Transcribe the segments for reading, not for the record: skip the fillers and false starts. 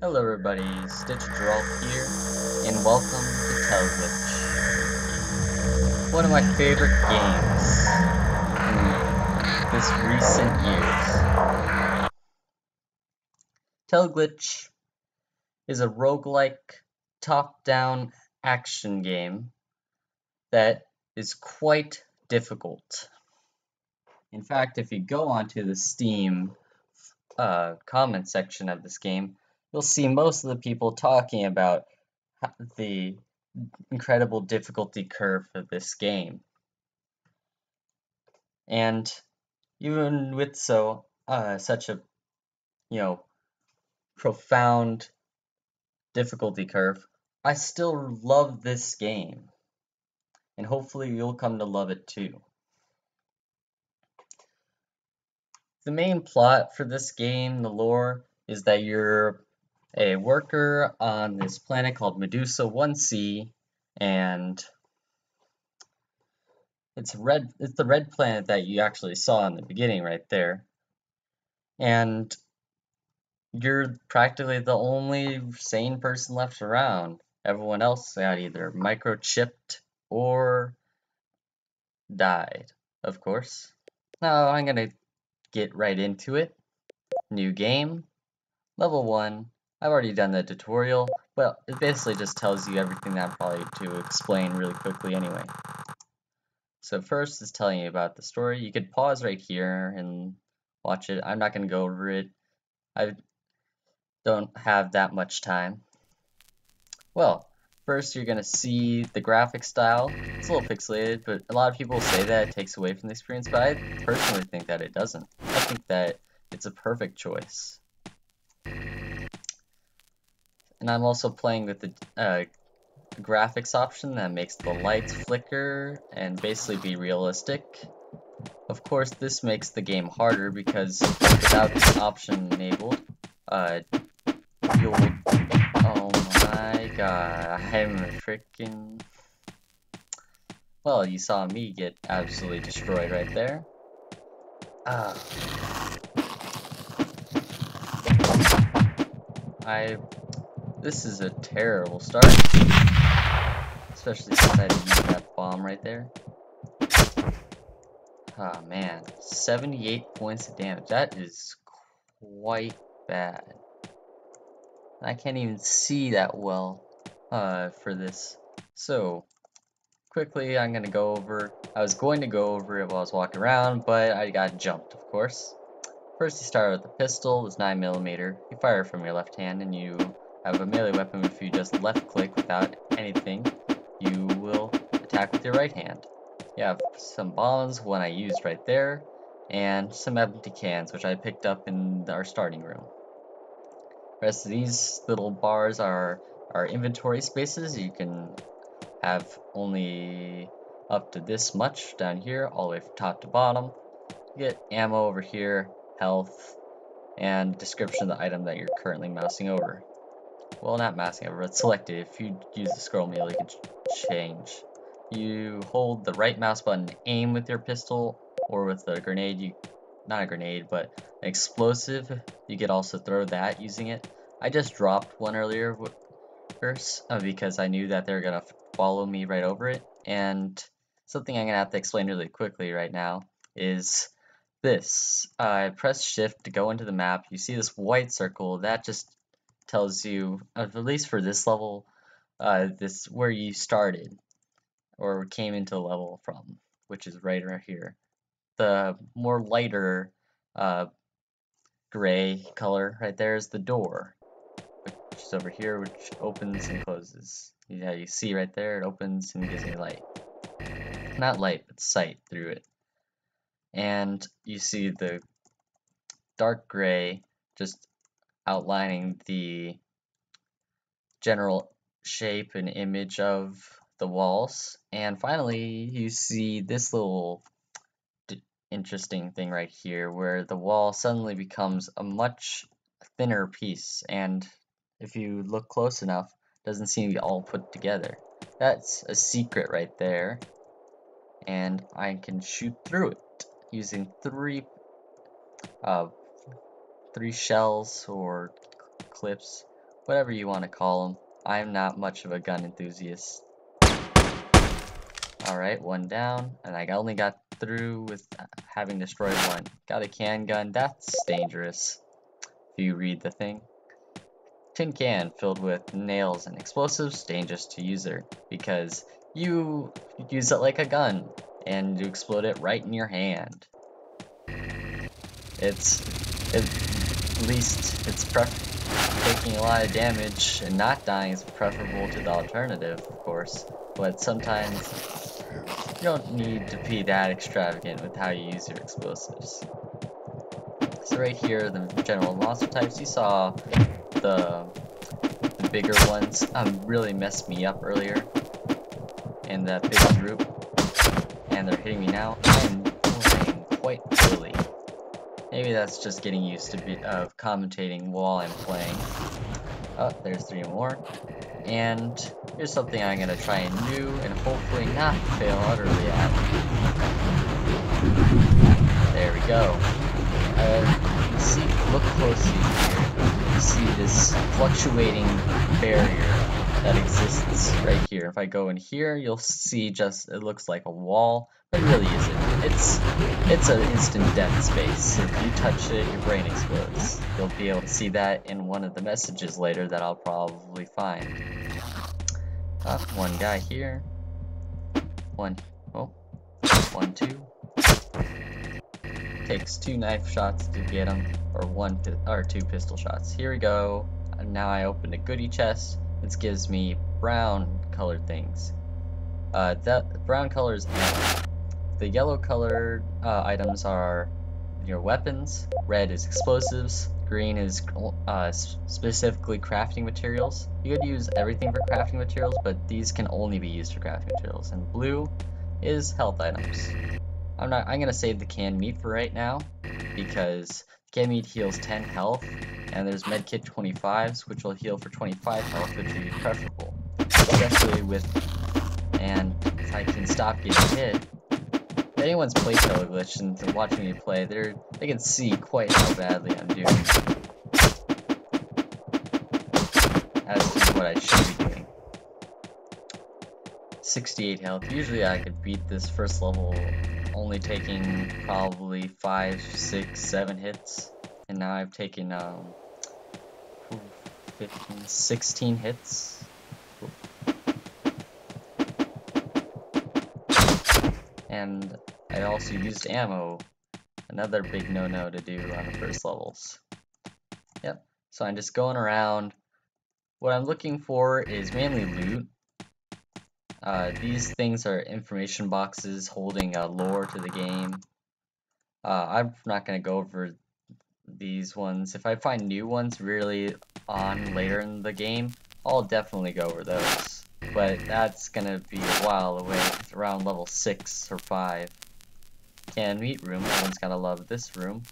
Hello everybody, Stitch Geralt here, and welcome to Teleglitch, one of my favorite games in this recent years. Teleglitch is a roguelike top-down action game that is quite difficult. In fact, if you go onto the Steam comment section of this game, you'll see most of the people talking about the incredible difficulty curve for this game. And even with such a profound difficulty curve, I still love this game, and hopefully you'll come to love it too. The main plot for this game, the lore, is that you're a worker on this planet called Medusa 1C, and it's the red planet that you actually saw in the beginning right there. And you're practically the only sane person left around. Everyone else got either microchipped or died, of course. Now I'm gonna get right into it. New game, level 1. I've already done the tutorial, but it basically just tells you everything that I'm probably to explain really quickly anyway. So first is telling you about the story. You could pause right here and watch it. I'm not gonna go over it. I don't have that much time. Well, first you're going to see the graphic style. It's a little pixelated, but a lot of people say that it takes away from the experience, but I personally think that it doesn't. I think that it's a perfect choice. And I'm also playing with the graphics option that makes the lights flicker and basically be realistic. Of course, this makes the game harder because without this option enabled, oh my god, I'm freaking... Well, you saw me get absolutely destroyed right there. This is a terrible start. Especially since I didn't use that bomb right there. Ah man, 78 points of damage. That is quite bad. I can't even see that well for this. So, quickly I'm gonna go over. I was going to go over it while I was walking around, but I got jumped, of course. First you start with the pistol, it's 9mm. You fire from your left hand, and you have a melee weapon. If you just left click without anything, you will attack with your right hand. You have some bombs, one I used right there, and some empty cans, which I picked up in our starting room. The rest of these little bars are inventory spaces. You can have only up to this much down here, all the way from top to bottom. You get ammo over here, health, and description of the item that you're currently mousing over. Well, not mousing over, but selected. If you use the scroll wheel, you can change. You hold the right mouse button, aim with your pistol, or with a grenade, not a grenade, but an explosive, you could also throw that using it. I just dropped one earlier because I knew that they were going to follow me right over it, and something I'm going to have to explain really quickly right now is this. I press shift to go into the map. You see this white circle, that just tells you, at least for this level, this where you started, or came into the level from, which is right here. The more lighter gray color right there is the door, which is over here, which opens and closes. Yeah, you see right there, it opens and gives me light. Not light, but sight through it. And you see the dark gray just outlining the general shape and image of the walls. And finally, you see this little interesting thing right here where the wall suddenly becomes a much thinner piece, and if you look close enough, it doesn't seem to be all put together. That's a secret right there, and I can shoot through it using three shells or clips, whatever you want to call them. I'm not much of a gun enthusiast. Alright, one down, and I only got through with having destroyed one. Got a can gun, that's dangerous, if you read the thing. Tin can filled with nails and explosives, dangerous to user, because you use it like a gun, and you explode it right in your hand. At least it's taking a lot of damage and not dying is preferable to the alternative, of course, but sometimes you don't need to be that extravagant with how you use your explosives. So right here, the general monster types, you saw the bigger ones really messed me up earlier in that big group, and they're hitting me now. I'm playing quite poorly. Maybe that's just getting used to commentating while I'm playing. Oh, there's 3 more. And here's something I'm going to try and do and hopefully not fail utterly at. There we go. Look closely here. You see this fluctuating barrier that exists right here. If I go in here, you'll see it looks like a wall, but it really isn't. It's an instant death space. If you touch it, your brain explodes. You'll be able to see that in one of the messages later that I'll probably find. One guy here. One, 2. Takes 2 knife shots to get him, or 2 pistol shots. Here we go. And now I opened a goodie chest. This gives me brown colored things. That brown color is ammo. The yellow colored items are your weapons. Red is explosives. Green is specifically crafting materials. You could use everything for crafting materials, but these can only be used for crafting materials. And blue is health items. I'm gonna save the canned meat for right now, because canned meat heals 10 health, and there's medkit 25s, which will heal for 25 health, which would be preferable. Especially and if I can stop getting hit. If anyone's played Teleglitch and they're watching me play, they can see quite how badly I'm doing as to what I should be doing. 68 health. Usually I could beat this first level only taking probably 5, 6, 7 hits, and now I've taken 15, 16 hits. And I also used ammo, another big no-no to do on the first levels. Yep, so I'm just going around. What I'm looking for is mainly loot. These things are information boxes holding lore to the game. I'm not going to go over these ones. If I find new ones really on later in the game, I'll definitely go over those. But that's going to be a while away, around level 6 or 5. Canned meat room, everyone's going to love this room.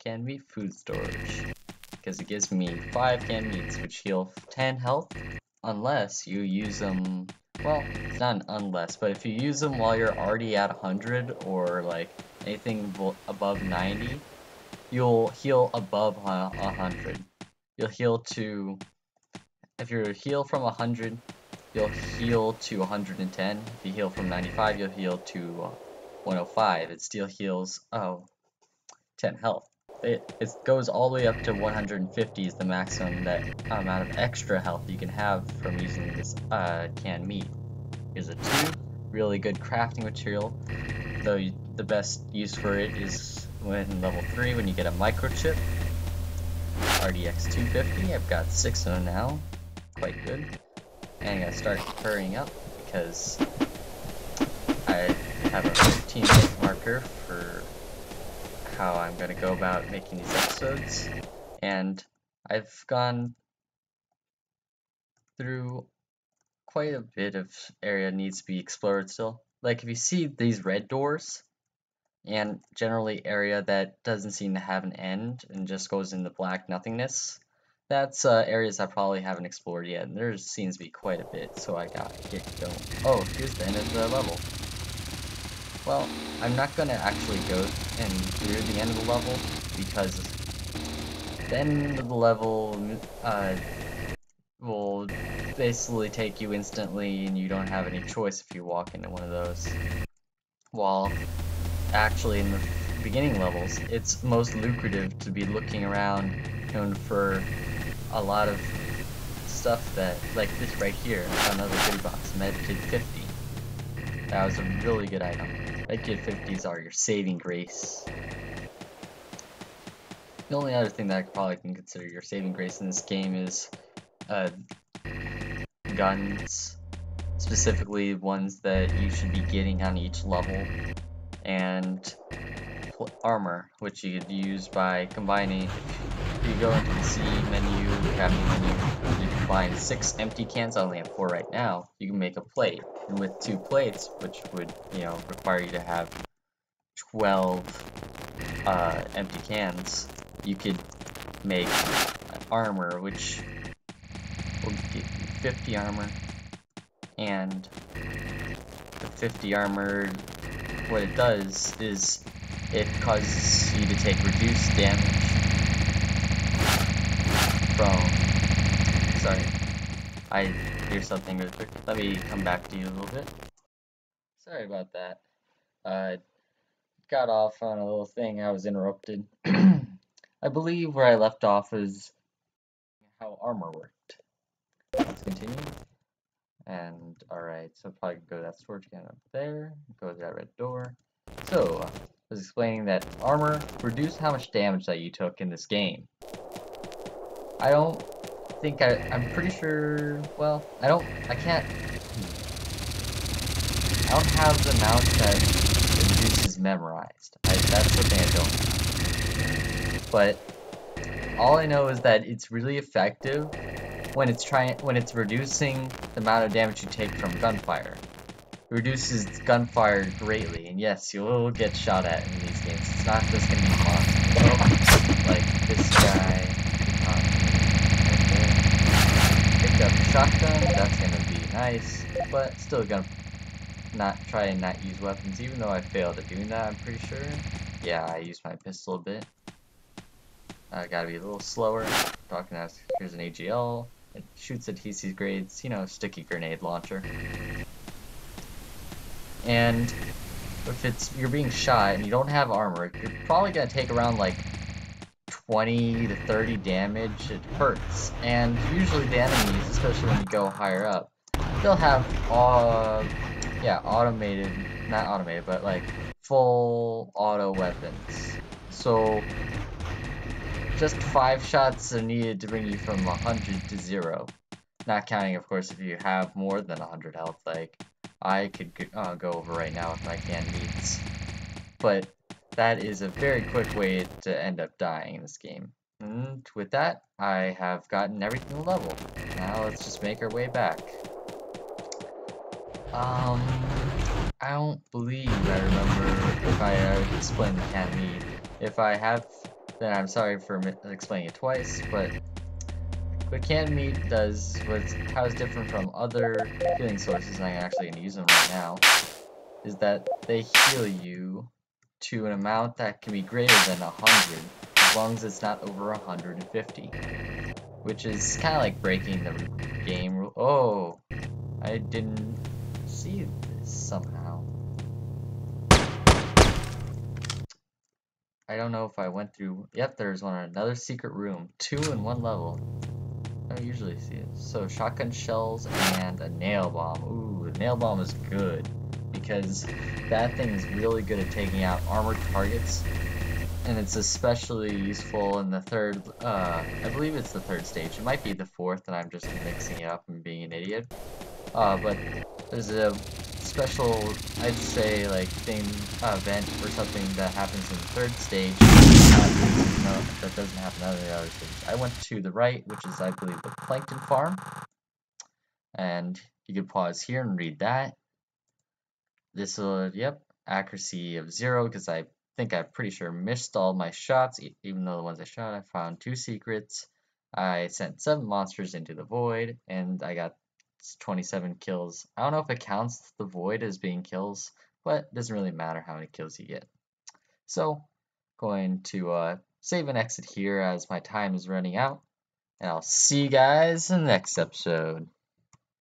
Canned meat food storage, because it gives me 5 canned meats, which heal 10 health, unless you use them. Well, it's not an unless, but if you use them while you're already at 100 or like anything above 90, you'll heal above 100. You'll heal to, if you heal from 100, you'll heal to 110. If you heal from 95, you'll heal to 105. It still heals 10 health. It goes all the way up to 150 is the maximum amount of extra health you can have from using this canned meat. Here's a 2, really good crafting material, though the best use for it is when level 3 when you get a microchip. RDX 250, I've got 6 of them now, quite good. And I'm gonna start hurrying up because I have a 15-minute marker for how I'm going to go about making these episodes, and I've gone through quite a bit of area needs to be explored still. Like if you see these red doors, and generally area that doesn't seem to have an end and just goes into black nothingness, that's areas I probably haven't explored yet, and there seems to be quite a bit, so I gotta get going. Oh, here's the end of the level. Well, I'm not going to actually go and clear the end of the level, because the end of the level will basically take you instantly, and you don't have any choice if you walk into one of those. While actually in the beginning levels, it's most lucrative to be looking around and for a lot of stuff that, like this right here, another goodie box, Medkit 50. That was a really good item. Medkit 50s are your saving grace. The only other thing that I probably can consider your saving grace in this game is guns, specifically ones that you should be getting on each level, and armor, which you could use by combining. If you go into the C menu, the crafting menu, you combine 6 empty cans. I only have 4 right now. You can make a plate, and with 2 plates, which would require you to have 12 empty cans, you could make armor, which will give you 50 armor, and the 50 armor, what it does is it causes you to take reduced damage from, sorry, I hear something really quick. Let me come back to you a little bit. Sorry about that. Got off on a little thing, I was interrupted. I believe where I left off is how armor worked. Let's continue. And alright, so probably go to that storage can up there, go to that red door. So, I was explaining that armor reduced how much damage that you took in this game. I don't think I'm pretty sure, well, I don't have the amount that it reduces memorized. That's the thing I don't. But all I know is that it's really effective when it's reducing the amount of damage you take from gunfire. It reduces gunfire greatly, and yes, you will get shot at in these games. It's not just gonna be monsters. Oh, like this guy picked up a shotgun. That's gonna be nice, but still gonna try and not use weapons, even though I failed at doing that. I'm pretty sure. Yeah, I used my pistol a bit. I gotta be a little slower. Talking as here's an AGL. It shoots adhesive grades, sticky grenade launcher. And if you're being shot and you don't have armor, you're probably gonna take around like 20 to 30 damage. It hurts. And usually the enemies, especially when you go higher up, they'll have automated, not automated, but like full auto weapons. So just 5 shots are needed to bring you from 100 to 0. Not counting, of course, if you have more than 100 health, like I could go over right now with my canned meats. But that is a very quick way to end up dying in this game. And with that, I have gotten everything level. Now let's just make our way back. I don't believe I remember if I explained the canned meat. If I have, then I'm sorry for explaining it twice, but what canned meat does, how it's different from other healing sources, and I'm actually going to use them right now, is that they heal you to an amount that can be greater than 100, as long as it's not over 150, which is kind of like breaking the game rule. Oh, I didn't see this somehow. I don't know if I went through. Yep, there's another secret room, 2 in 1 level. I don't usually see it. So shotgun shells and a nail bomb. Ooh, the nail bomb is good because that thing is really good at taking out armored targets, and it's especially useful in the third. I believe it's the 3rd stage. It might be the 4th, and I'm just mixing it up and being an idiot. But there's a special, I'd say, like event or something that happens in the 3rd stage. No, that doesn't happen on the other stages. I went to the right, which is, I believe, the plankton farm. And you can pause here and read that. This will, yep, accuracy of 0, because I think I'm pretty sure missed all my shots, even though the ones I shot, I found 2 secrets. I sent 7 monsters into the void, and I got 27 kills. I don't know if it counts the void as being kills, but it doesn't really matter how many kills you get. So, going to save and exit here as my time is running out. And I'll see you guys in the next episode.